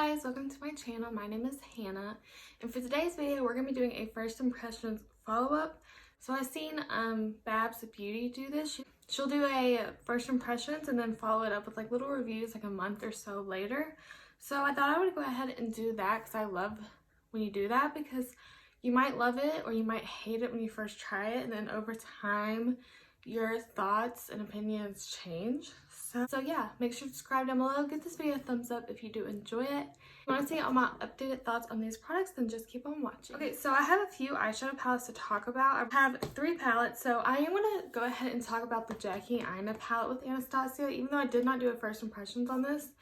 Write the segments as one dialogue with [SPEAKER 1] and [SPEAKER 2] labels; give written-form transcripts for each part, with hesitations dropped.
[SPEAKER 1] guys, welcome to my channel. My name is Hannah, and for today's video we're going to be doing a first impressions follow-up. So I've seen Babs Beauty do this. She'll do a first impressions and then follow it up with like little reviews like a month or so later. So I thought I would go ahead and do that because I love when you do that, because you might love it or you might hate it when you first try it, and then over time your thoughts and opinions change. So yeah, make sure to subscribe down below. Give this video a thumbs up if you do enjoy it. If you want to see all my updated thoughts on these products, then just keep on watching. Okay, so I have a few eyeshadow palettes to talk about. I have 3 palettes, so I am going to go ahead and talk about the Jackie Aina palette with Anastasia. Even though I did not do a first impressions on this,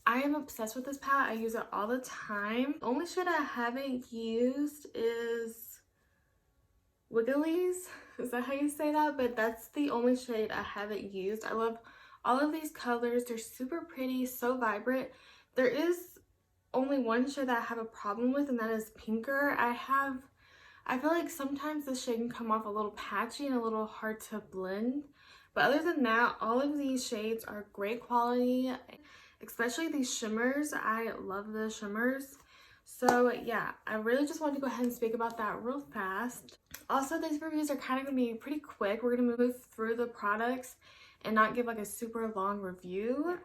[SPEAKER 1] I am obsessed with this palette. I use it all the time. The only shade I haven't used is Wigglies. Is that how you say that? But that's the only shade I haven't used. I love all of these colors. They're super pretty, so vibrant. There is only one shade that I have a problem with, and that is Pinker. I feel like sometimes the shade can come off a little patchy and a little hard to blend. But other than that, all of these shades are great quality, especially these shimmers. I love the shimmers. So yeah, I really just wanted to go ahead and speak about that real fast. Also, these reviews are kind of going to be pretty quick. We're going to move through the products and not give like a super long review.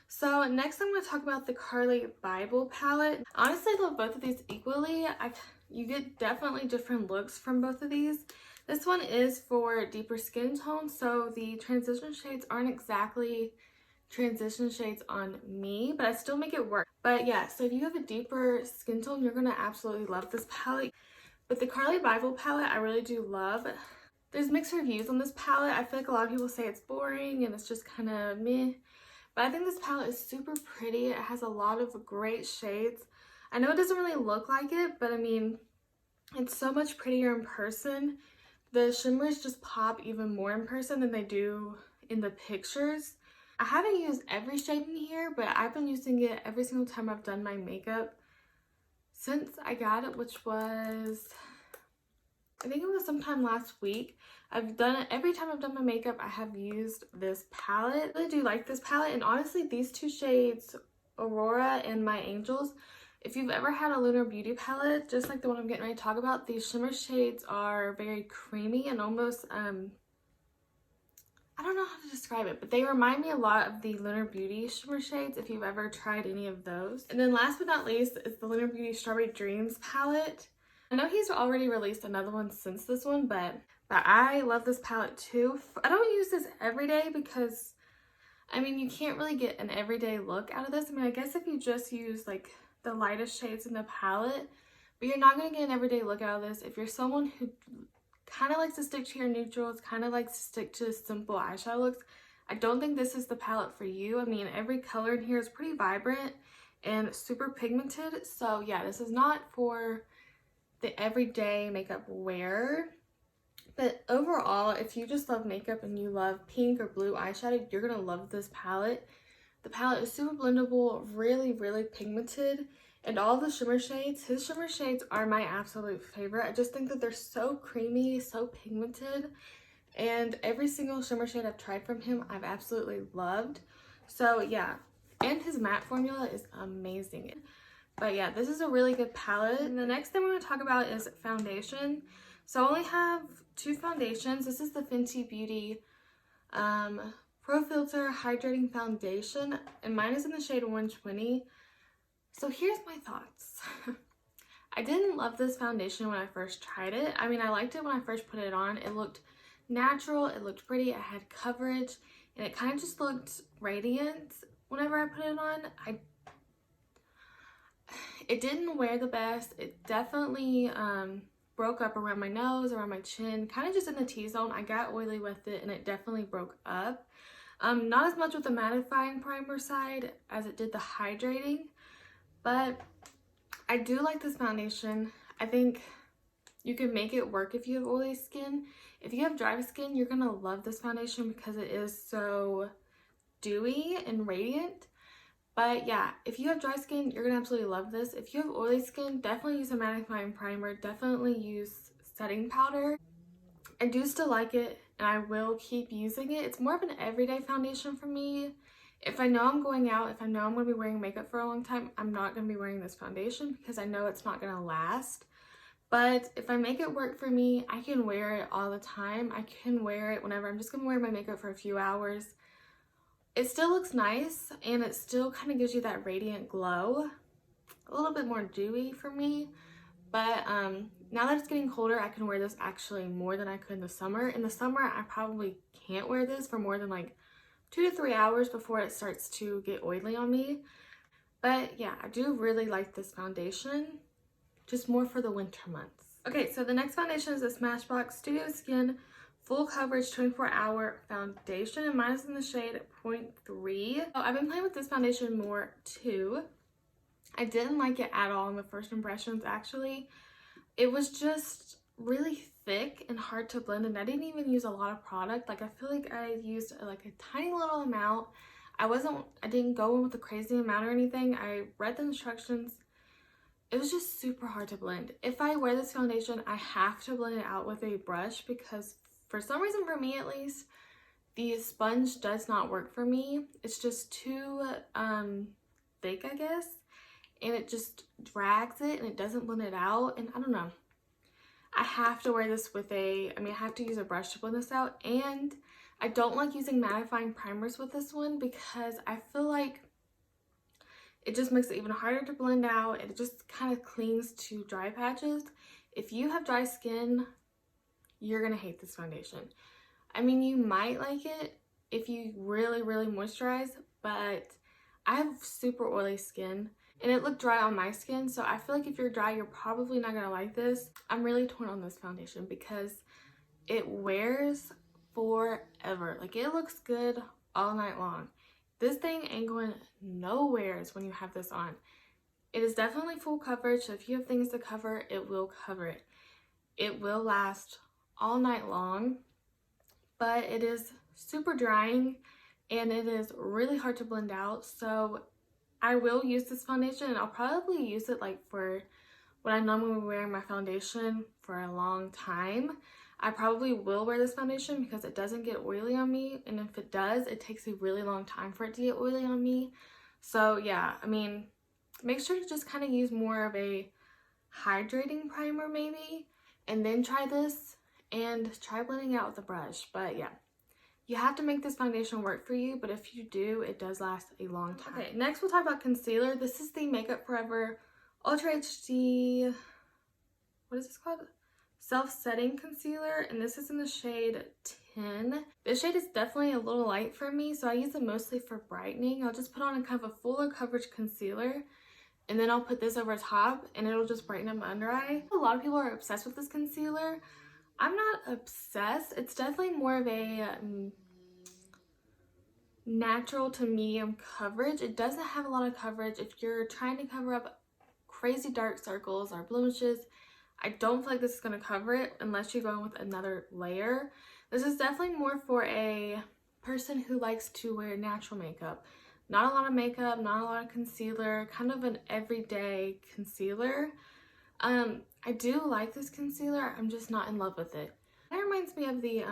[SPEAKER 1] So next I'm going to talk about the Carli Bybel palette. Honestly, I love both of these equally. You get definitely different looks from both of these. This one is for deeper skin tones, so the transition shades aren't exactly transition shades on me, but I still make it work. But yeah, so if you have a deeper skin tone, you're gonna absolutely love this palette. But the Carli Bybel palette I really do love. There's mixed reviews on this palette. I feel like a lot of people say it's boring and it's just kind of meh, but I think this palette is super pretty. It has a lot of great shades. I know it doesn't really look like it, but I mean, it's so much prettier in person. The shimmers just pop even more in person than they do in the pictures. I haven't used every shade in here, but I've been using it every single time I've done my makeup since I got it, which was, I think it was sometime last week. I've done it every time I've done my makeup. I have used this palette. I really do like this palette, and honestly these 2 shades, Aurora and My Angels, if you've ever had a Lunar beauty palette just like the one I'm getting ready to talk about, these shimmer shades are very creamy and almost I don't know how to describe it, but they remind me a lot of the Lunar Beauty shimmer shades if you've ever tried any of those. And then last but not least is the Lunar Beauty Strawberry Dreams palette. I know he's already released another one since this one, but I love this palette too. I don't use this every day because, I mean, you can't really get an everyday look out of this. I mean, I guess if you just use like the lightest shades in the palette, but you're not going to get an everyday look out of this. If you're someone who kind of likes to stick to your neutrals, kind of likes to stick to simple eyeshadow looks, I don't think this is the palette for you. I mean, every color in here is pretty vibrant and super pigmented. So yeah, this is not for the everyday makeup wear. But overall, if you just love makeup and you love pink or blue eyeshadow, you're gonna love this palette. The palette is super blendable, really, really pigmented. And all the shimmer shades, his shimmer shades are my absolute favorite. I just think that they're so creamy, so pigmented. And every single shimmer shade I've tried from him, I've absolutely loved. So yeah, and his matte formula is amazing. But yeah, this is a really good palette. And the next thing we're going to talk about is foundation. So I only have 2 foundations. This is the Fenty Beauty Pro Filt'r Hydrating Foundation, and mine is in the shade 120. So here's my thoughts. I didn't love this foundation when I first tried it. I mean, I liked it when I first put it on. It looked natural, it looked pretty, it had coverage, and it kind of just looked radiant whenever I put it on. It didn't wear the best. It definitely broke up around my nose, around my chin, kind of just in the T-zone. I got oily with it and it definitely broke up. Not as much with the mattifying primer side as it did the hydrating. But I do like this foundation. I think you can make it work if you have oily skin. If you have dry skin, you're going to love this foundation because it is so dewy and radiant. But yeah, if you have dry skin, you're going to absolutely love this. If you have oily skin, definitely use a mattifying primer. Definitely use setting powder. I do still like it, and I will keep using it. It's more of an everyday foundation for me. If I know I'm going out, if I know I'm going to be wearing makeup for a long time, I'm not going to be wearing this foundation because I know it's not going to last. But if I make it work for me, I can wear it all the time. I can wear it whenever I'm just going to wear my makeup for a few hours. It still looks nice and it still kind of gives you that radiant glow. A little bit more dewy for me. But now that it's getting colder, I can wear this actually more than I could in the summer. In the summer, I probably can't wear this for more than like 2 to 3 hours before it starts to get oily on me. But yeah, I do really like this foundation, just more for the winter months. Okay, so the next foundation is the Smashbox Studio Skin Full Coverage 24-Hour Foundation, and mine is in the shade 0.3. So I've been playing with this foundation more too. I didn't like it at all in the first impressions, actually. It was just really thick and hard to blend, and I didn't even use a lot of product. Like, I feel like I used like a tiny little amount. I didn't go in with a crazy amount or anything. I read the instructions. It was just super hard to blend. If I wear this foundation, I have to blend it out with a brush because for some reason, for me at least, the sponge does not work for me. It's just too thick, I guess. And it just drags it and it doesn't blend it out. And I don't know. I have to wear this with I have to use a brush to blend this out. And I don't like using mattifying primers with this one because I feel like it just makes it even harder to blend out. It just kind of clings to dry patches. If you have dry skin, you're going to hate this foundation. I mean, you might like it if you really, really moisturize, but I have super oily skin and it looked dry on my skin. So I feel like if you're dry, you're probably not going to like this. I'm really torn on this foundation because it wears forever. Like, it looks good all night long. This thing ain't going nowheres when you have this on. It is definitely full coverage, so if you have things to cover, it will cover it. It will last all night long, but it is super drying and it is really hard to blend out. So I will use this foundation and I'll probably use it like for when I normally be wearing my foundation for a long time. I probably will wear this foundation because it doesn't get oily on me, and if it does, it takes a really long time for it to get oily on me. So yeah, I mean, make sure to just kind of use more of a hydrating primer maybe, and then try this and try blending out with a brush. But yeah, you have to make this foundation work for you, but if you do, it does last a long time. Okay, next we'll talk about concealer. This is the Makeup Forever Ultra HD, what is this called? Self-setting concealer, and this is in the shade 10. This shade is definitely a little light for me, so I use it mostly for brightening. I'll just put on a kind of a fuller coverage concealer, and then I'll put this over top, and it'll just brighten up my under eye. A lot of people are obsessed with this concealer. I'm not obsessed. It's definitely more of a natural to medium coverage. It doesn't have a lot of coverage. If you're trying to cover up crazy dark circles or blemishes, I don't feel like this is going to cover it unless you go in with another layer. This is definitely more for a person who likes to wear natural makeup. Not a lot of makeup, not a lot of concealer, kind of an everyday concealer. I do like this concealer, I'm just not in love with it. It reminds me of the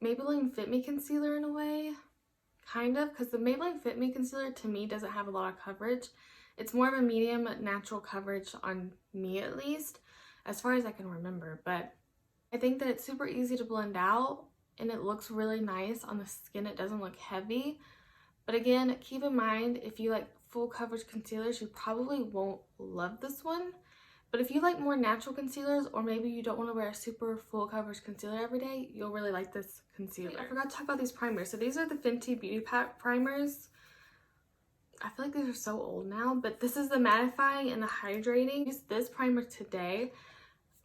[SPEAKER 1] Maybelline Fit Me concealer in a way, kind of, because the Maybelline Fit Me concealer to me doesn't have a lot of coverage. It's more of a medium natural coverage on me, at least, as far as I can remember. But I think that it's super easy to blend out and it looks really nice on the skin. It doesn't look heavy. But again, keep in mind, if you like full coverage concealers, you probably won't love this one. But if you like more natural concealers, or maybe you don't want to wear a super full coverage concealer every day, you'll really like this concealer. I forgot to talk about these primers. So these are the Fenty Beauty Pack primers. I feel like these are so old now, but this is the Mattifying and the Hydrating. I used this primer today.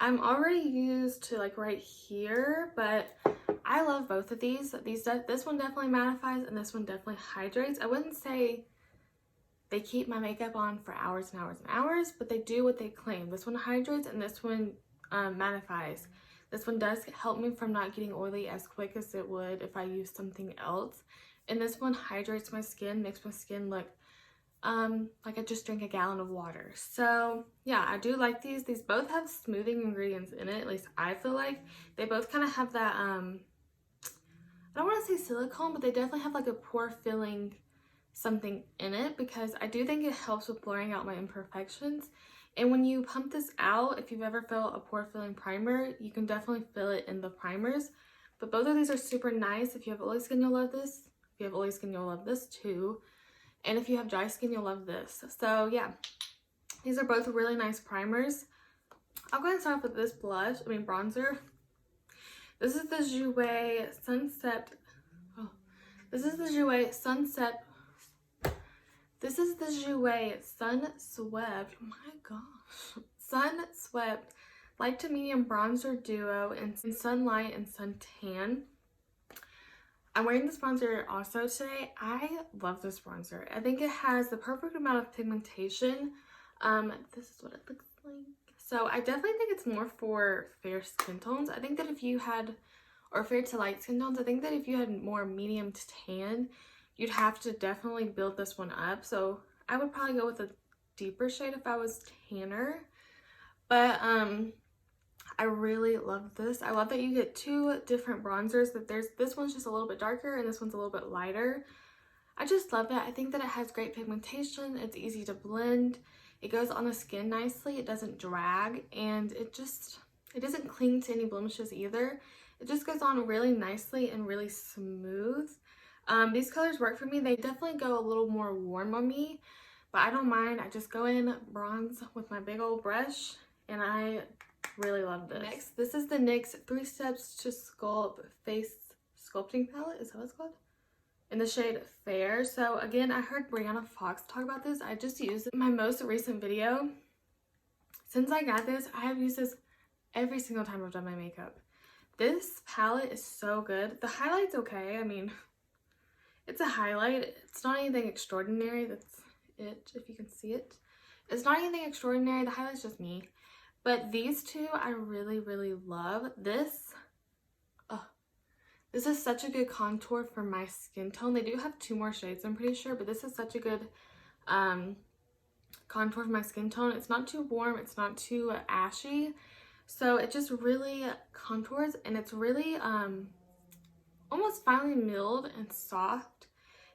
[SPEAKER 1] I'm already used to like right here, but I love both of these. This one definitely mattifies and this one definitely hydrates. I wouldn't say they keep my makeup on for hours and hours and hours, but they do what they claim. This one hydrates and this one mattifies. This one does help me from not getting oily as quick as it would if I used something else. And this one hydrates my skin, makes my skin look like I just drank a gallon of water. So yeah, I do like these. These both have smoothing ingredients in it, at least I feel like. They both kind of have that, I I don't want to say silicone, but they definitely have like a pore filling something in it, because I do think it helps with blurring out my imperfections. And when you pump this out, if you've ever filled a pore filling primer, you can definitely fill it in the primers. But both of these are super nice. If you have oily skin, you'll love this. If you have oily skin, you'll love this too. And if you have dry skin, you'll love this. So yeah, these are both really nice primers. I'll go ahead and start off with this bronzer. This is the Jouer Sunswept. Oh, this is the Jouer Sunswept. This is the Jouer Sunswept. Oh my gosh. Sunswept light to medium bronzer duo in Sunlight and Suntan. I'm wearing this bronzer also today. I love this bronzer. I think it has the perfect amount of pigmentation. This is what it looks like. So I definitely think it's more for fair skin tones. I think that if you had, or fair to light skin tones, I think that if you had more medium to tan, you'd have to definitely build this one up. So I would probably go with a deeper shade if I was tanner. But I really love this. I love that you get two different bronzers. That this one's just a little bit darker and this one's a little bit lighter. I just love it. I think that it has great pigmentation. It's easy to blend. It goes on the skin nicely. It doesn't drag, and it doesn't cling to any blemishes either. It just goes on really nicely and really smooth. These colors work for me. They definitely go a little more warm on me, but I don't mind. I just go in bronze with my big old brush, and I really love this. Next, this is the NYX 3 Steps to Sculpt Face Sculpting Palette. Is that what it's called? In the shade Fair. So again, I heard Brianna Fox talk about this. I just used it in my most recent video. Since I got this, I have used this every single time I've done my makeup. This palette is so good. The highlight's okay. I mean, it's a highlight. It's not anything extraordinary. That's it, if you can see it. It's not anything extraordinary. The highlight's just me. But these two I really, really love. This is such a good contour for my skin tone. They do have 2 more shades, I'm pretty sure, but this is such a good contour for my skin tone. It's not too warm, it's not too ashy, so it just really contours, and it's really almost finely milled and soft,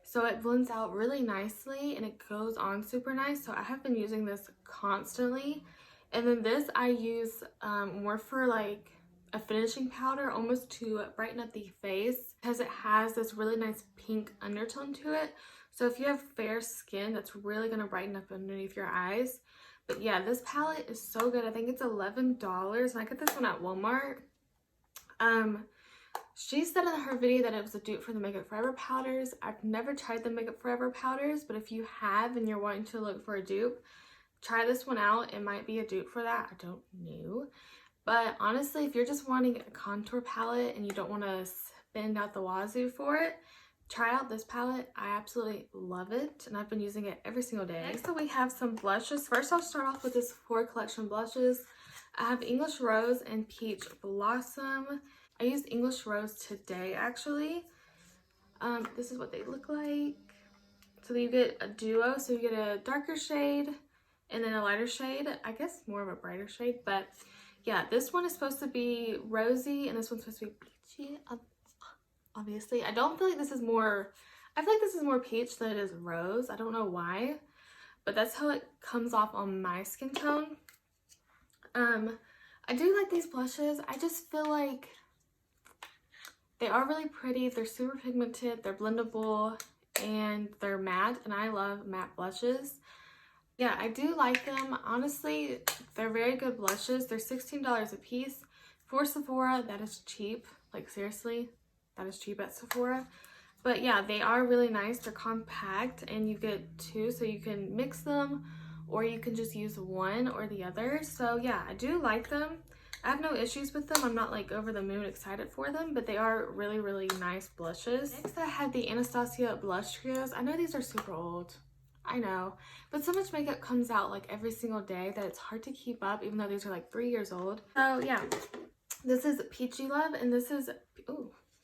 [SPEAKER 1] so it blends out really nicely and it goes on super nice. So I have been using this constantly. And then this I use more for like a finishing powder, almost to brighten up the face, because it has this really nice pink undertone to it. So if you have fair skin, that's really going to brighten up underneath your eyes. But yeah, this palette is so good. I think it's $11, and I got this one at Walmart. She said in her video that it was a dupe for the Makeup Forever powders. I've never tried the Makeup Forever powders, but if you have and you're wanting to look for a dupe, try this one out. It might be a dupe for that. I don't know. But honestly, if you're just wanting a contour palette and you don't want to spend out the wazoo for it, try out this palette. I absolutely love it, and I've been using it every single day. Next up, we have some blushes. First, I'll start off with this Sephora collection blushes. I have English Rose and Peach Blossom. I used English Rose today, actually. This is what they look like. So you get a duo, so you get a darker shade and then a lighter shade. I guess more of a brighter shade, but yeah, this one is supposed to be rosy and this one's supposed to be peachy, obviously. I don't feel like this is more, I feel like this is more peach than it is rose. I don't know why, but that's how it comes off on my skin tone. I do like these blushes. I just feel like they are really pretty. They're super pigmented, they're blendable, and they're matte, and I love matte blushes. Yeah, I do like them. Honestly, they're very good blushes. They're $16 a piece. For Sephora, that is cheap. Like, seriously, that is cheap at Sephora. But yeah, they are really nice. They're compact, and you get 2, so you can mix them, or you can just use one or the other. So yeah, I do like them. I have no issues with them. I'm not like over the moon excited for them, but they are really, really nice blushes. Next, I have the Anastasia blush trios. I know these are super old. I know, but so much makeup comes out like every single day that it's hard to keep up, even though these are like 3 years old. So yeah, this is Peachy Love, and this is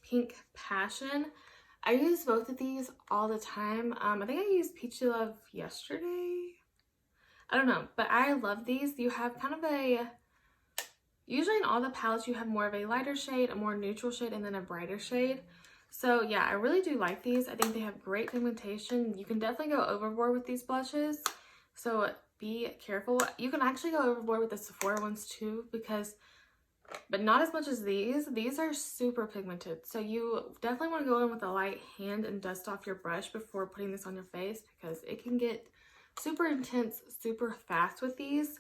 [SPEAKER 1] Pink Passion. I use both of these all the time. I think I used Peachy Love yesterday. I don't know, but I love these. You have kind of a, usually in all the palettes you have more of a lighter shade, a more neutral shade, and then a brighter shade. So yeah, I really do like these. I think they have great pigmentation. You can definitely go overboard with these blushes, so be careful. You can actually go overboard with the Sephora ones too, but not as much as these. These are super pigmented, so you definitely want to go in with a light hand and dust off your brush before putting this on your face, because it can get super intense super fast with these.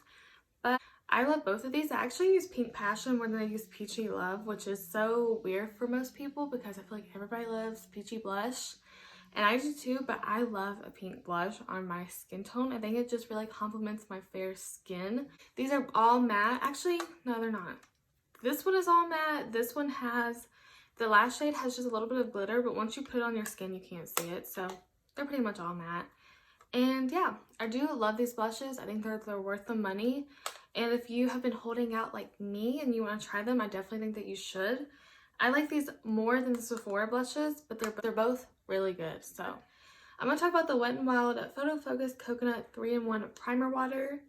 [SPEAKER 1] But I love both of these. I actually use Pink Passion more than I use Peachy Love, which is so weird for most people because I feel like everybody loves peachy blush. And I do too, but I love a pink blush on my skin tone. I think it just really complements my fair skin. These are all matte. Actually, no, they're not. This one is all matte. This one has, the last shade has just a little bit of glitter, but once you put it on your skin, you can't see it. So they're pretty much all matte. And yeah, I do love these blushes. I think they're worth the money. And if you have been holding out like me and you want to try them, I definitely think that you should. I like these more than the Sephora blushes, but they're both really good. So I'm going to talk about the Wet n Wild PhotoFocus Coconut 3-in-1 Primer Water.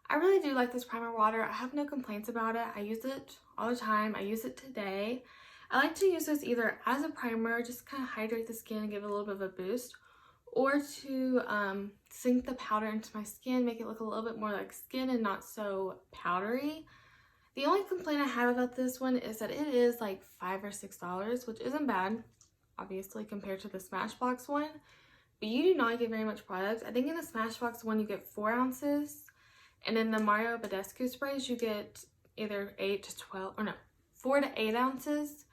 [SPEAKER 1] I really do like this primer water. I have no complaints about it. I use it all the time. I use it today. I like to use this either as a primer, just kind of hydrate the skin and give it a little bit of a boost, or to sink the powder into my skin, make it look a little bit more like skin and not so powdery. The only complaint I have about this one is that it is like $5 or $6, which isn't bad, obviously, compared to the Smashbox one. But you do not get very much product. I think in the Smashbox one you get 4 ounces. And in the Mario Badescu sprays, you get either 8 to 12, or no, 4 to 8 ounces.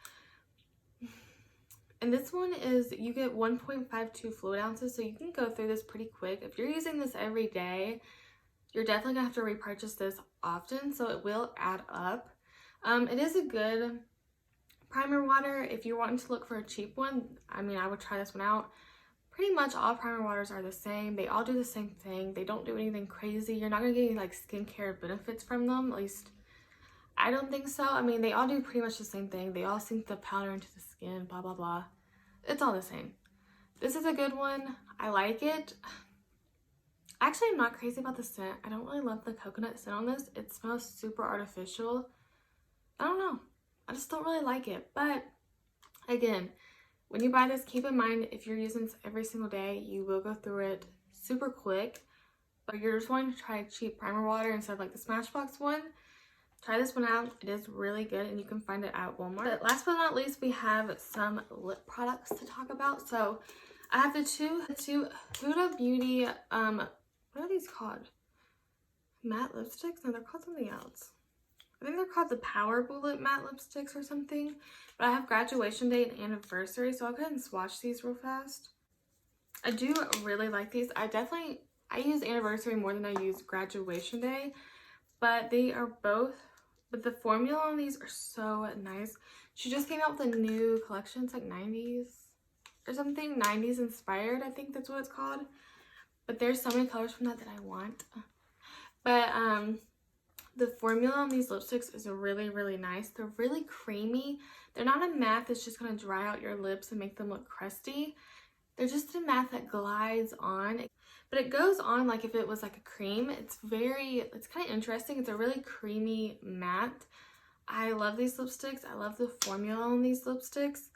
[SPEAKER 1] And this one is, you get 1.52 fluid ounces, so you can go through this pretty quick. If you're using this every day, you're definitely gonna have to repurchase this often, so it will add up. It is a good primer water. If you're wanting to look for a cheap one, I mean, I would try this one out. Pretty much all primer waters are the same. They all do the same thing. They don't do anything crazy. You're not gonna get any like skincare benefits from them. At least I don't think so. I mean, they all do pretty much the same thing. They all sink the powder into the skin, blah, blah, blah. It's all the same. This is a good one. I like it. Actually, I'm not crazy about the scent. I don't really love the coconut scent on this. It smells super artificial. I don't know. I just don't really like it. But again, when you buy this, keep in mind if you're using this every single day, you will go through it super quick. But you're just wanting to try a cheap primer water instead of like the Smashbox one, try this one out. It is really good and you can find it at Walmart. But last but not least, we have some lip products to talk about. So I have the two Huda Beauty, what are these called? Matte lipsticks? No, they're called something else. I think they're called the Power Bullet matte lipsticks or something. But I have graduation day and anniversary, so I'll go ahead and swatch these real fast. I do really like these. I use anniversary more than I use graduation day, but they are both, but the formula on these are so nice. She just came out with a new collection. It's like 90s or something, 90s inspired, I think that's what it's called. But there's so many colors from that I want. But the formula on these lipsticks is really, really nice. They're really creamy. They're not a matte that's just going to dry out your lips and make them look crusty. They're just a matte that glides on. But it goes on like if it was like a cream. It's kind of interesting. It's a really creamy matte. I love these lipsticks. I love the formula on these lipsticks.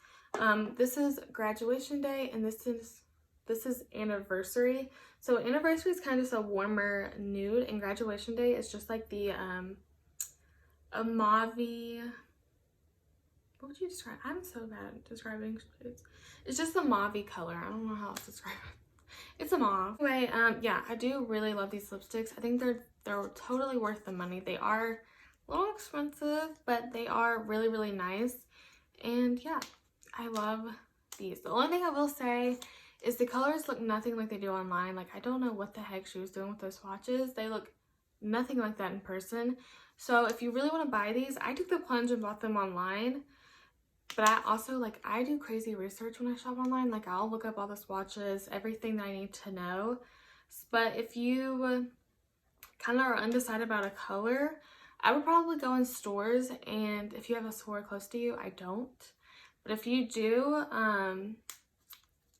[SPEAKER 1] This is graduation day and this is anniversary. So anniversary is kind of just a warmer nude, and graduation day is just like the a mauve-y, what would you describe? I'm so bad at describing shades. It's just a mauve-y color. I don't know how else to describe it. It's a mauve. Anyway, yeah, I do really love these lipsticks. I think they're totally worth the money. They are a little expensive, but they are really, really nice. And yeah, I love these. The only thing I will say is the colors look nothing like they do online. Like, I don't know what the heck she was doing with those swatches. They look nothing like that in person. So if you really want to buy these, I took the plunge and bought them online. But I also, like, I do crazy research when I shop online. Like, I'll look up all the swatches, everything that I need to know. But if you kind of are undecided about a color, I would probably go in stores. And if you have a store close to you, I don't. But if you do,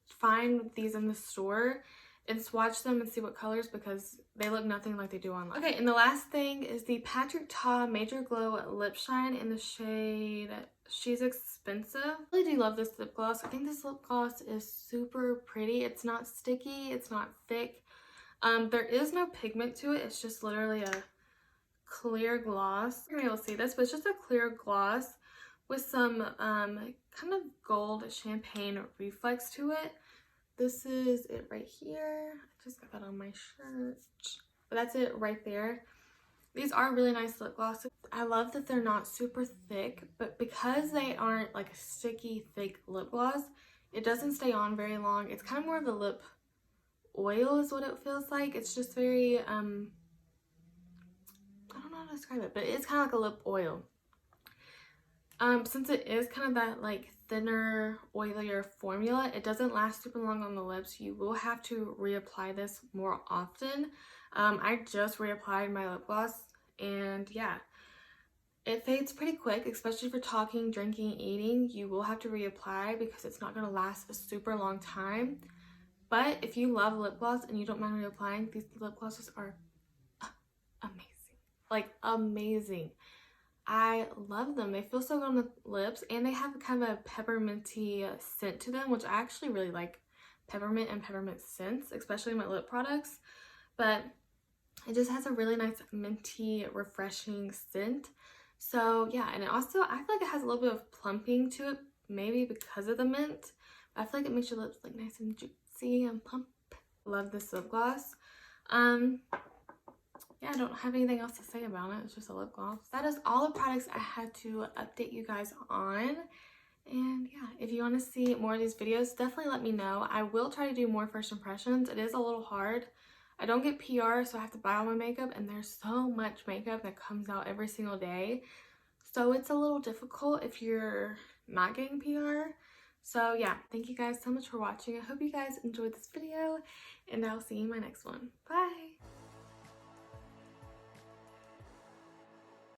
[SPEAKER 1] find these in the store and swatch them and see what colors, because they look nothing like they do online. Okay, and the last thing is the Patrick Ta Major Glow Lip Shine in the shade she's expensive. I really do love this lip gloss. I think this lip gloss is super pretty. It's not sticky, it's not thick. There is no pigment to it. It's just literally a clear gloss. You're gonna be able to see this, but it's just a clear gloss with some kind of gold champagne reflex to it. This is it right here. I just got that on my shirt, but that's it right there. These are really nice lip glosses. I love that they're not super thick, but because they aren't like a sticky thick lip gloss, it doesn't stay on very long. It's kind of more of a lip oil is what it feels like. It's just very I don't know how to describe it, but it's kind of like a lip oil. Since it is kind of that like thinner, oilier formula, it doesn't last super long on the lips. You will have to reapply this more often. I just reapplied my lip gloss, and yeah, it fades pretty quick, especially for talking, drinking, eating. You will have to reapply because it's not going to last a super long time. But if you love lip gloss and you don't mind reapplying, these lip glosses are amazing. Like, amazing. I love them. They feel so good on the lips, and they have kind of a pepperminty scent to them, which I actually really like peppermint and peppermint scents, especially in my lip products. But it just has a really nice minty, refreshing scent. So yeah, and it also, I feel like it has a little bit of plumping to it, maybe because of the mint. I feel like it makes your lips like nice and juicy and plump. Love this lip gloss. Yeah, I don't have anything else to say about it. It's just a lip gloss. That is all the products I had to update you guys on. And yeah, if you want to see more of these videos, definitely let me know. I will try to do more first impressions. It is a little hard. I don't get PR, so I have to buy all my makeup, and there's so much makeup that comes out every single day. So it's a little difficult if you're not getting PR. So yeah, thank you guys so much for watching. I hope you guys enjoyed this video, and I'll see you in my next one. Bye!